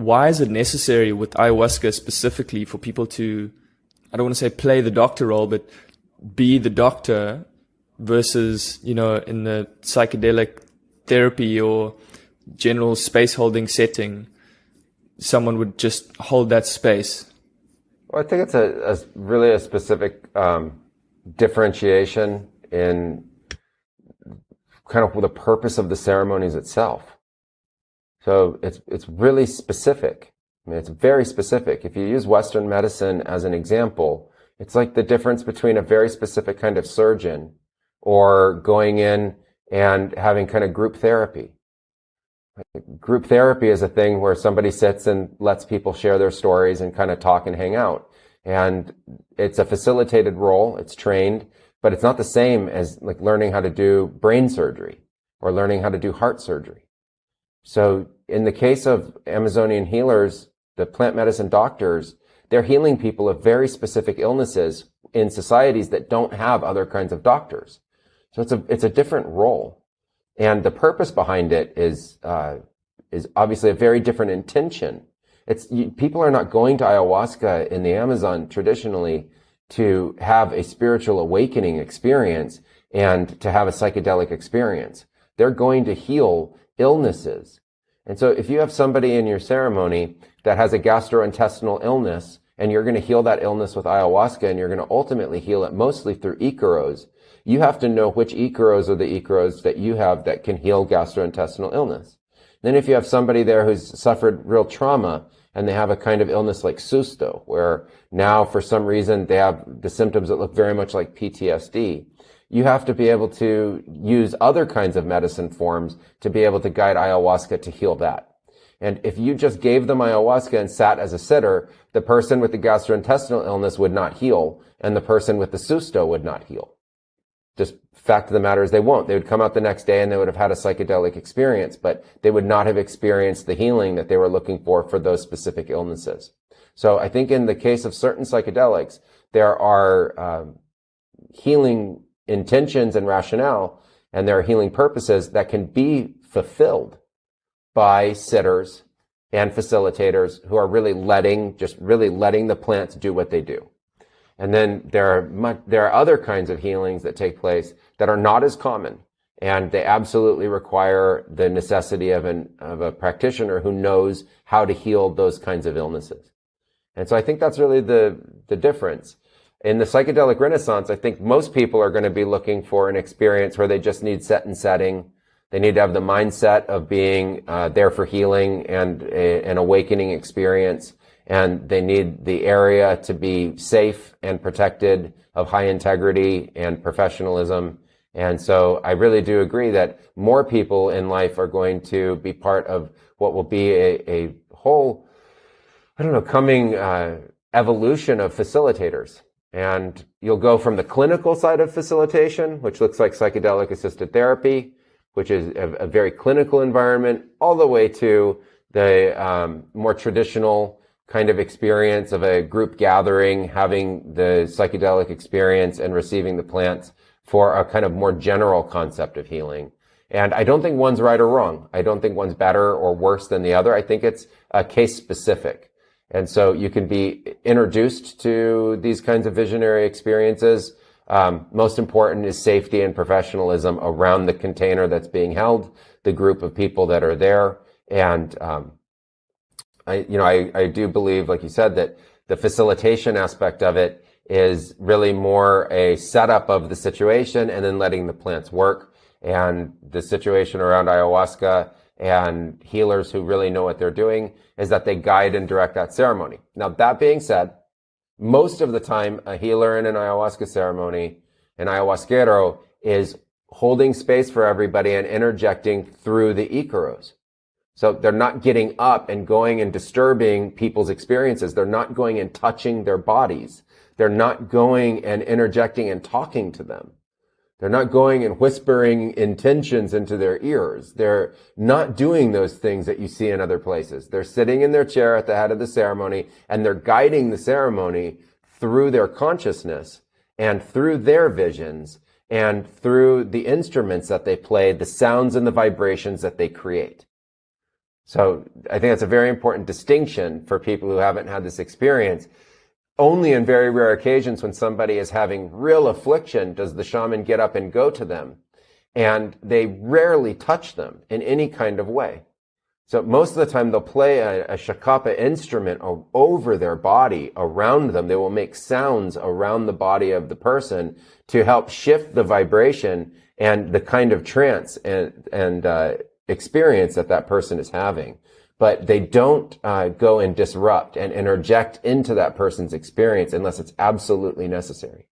why is it necessary with ayahuasca specifically for people to, I don't want to say play the doctor role, but be the doctor versus, you know, in the psychedelic therapy or general space holding setting, someone would just hold that space? Well, I think it's a really a specific differentiation in kind of the purpose of the ceremonies itself. So it's really specific. I mean, it's very specific. If you use Western medicine as an example, it's like the difference between a very specific kind of surgeon or going in and having kind of group therapy. Group therapy is a thing where somebody sits and lets people share their stories and kind of talk and hang out. And it's a facilitated role. It's trained, but it's not the same as like learning how to do brain surgery or learning how to do heart surgery. So in the case of Amazonian healers, the plant medicine doctors, they're healing people of very specific illnesses in societies that don't have other kinds of doctors. So it's a different role. And the purpose behind it is obviously a very different intention. People are not going to ayahuasca in the Amazon traditionally to have a spiritual awakening experience and to have a psychedelic experience. They're going to heal illnesses. And so if you have somebody in your ceremony that has a gastrointestinal illness and you're going to heal that illness with ayahuasca and you're going to ultimately heal it mostly through icaros, you have to know which icaros are the icaros that you have that can heal gastrointestinal illness. Then if you have somebody there who's suffered real trauma and they have a kind of illness like susto, where now for some reason they have the symptoms that look very much like PTSD, you have to be able to use other kinds of medicine forms to be able to guide ayahuasca to heal that. And if you just gave them ayahuasca and sat as a sitter, the person with the gastrointestinal illness would not heal, and the person with the susto would not heal. Just fact of the matter is they won't. They would come out the next day and they would have had a psychedelic experience, but they would not have experienced the healing that they were looking for those specific illnesses. So I think in the case of certain psychedelics, there are healing intentions and rationale, and there are healing purposes that can be fulfilled by sitters and facilitators who are really letting the plants do what they do. And then there are other kinds of healings that take place that are not as common, and they absolutely require the necessity of a practitioner who knows how to heal those kinds of illnesses. And so I think that's really the difference. In the psychedelic renaissance, I think most people are going to be looking for an experience where they just need set and setting. They need to have the mindset of being there for healing and an awakening experience. And they need the area to be safe and protected, of high integrity and professionalism. And so I really do agree that more people in life are going to be part of what will be a whole, coming evolution of facilitators. And you'll go from the clinical side of facilitation, which looks like psychedelic assisted therapy, which is a very clinical environment, all the way to the more traditional kind of experience of a group gathering, having the psychedelic experience and receiving the plants for a kind of more general concept of healing. And I don't think one's right or wrong. I don't think one's better or worse than the other. I think it's case specific. And so you can be introduced to these kinds of visionary experiences. Most important is safety and professionalism around the container that's being held, the group of people that are there. And I do believe, like you said, that the facilitation aspect of it is really more a setup of the situation and then letting the plants work. And the situation around ayahuasca and healers who really know what they're doing is that they guide and direct that ceremony. Now, that being said, most of the time, a healer in an ayahuasca ceremony, an ayahuasquero, is holding space for everybody and interjecting through the icaros. So they're not getting up and going and disturbing people's experiences. They're not going and touching their bodies. They're not going and interjecting and talking to them. They're not going and whispering intentions into their ears. They're not doing those things that you see in other places. They're sitting in their chair at the head of the ceremony, and they're guiding the ceremony through their consciousness and through their visions and through the instruments that they play, the sounds and the vibrations that they create. So I think that's a very important distinction for people who haven't had this experience. Only in very rare occasions when somebody is having real affliction does the shaman get up and go to them. And they rarely touch them in any kind of way. So most of the time they'll play a shakapa instrument over their body, around them. They will make sounds around the body of the person to help shift the vibration and the kind of trance and experience that person is having. But they don't go and disrupt and interject into that person's experience unless it's absolutely necessary.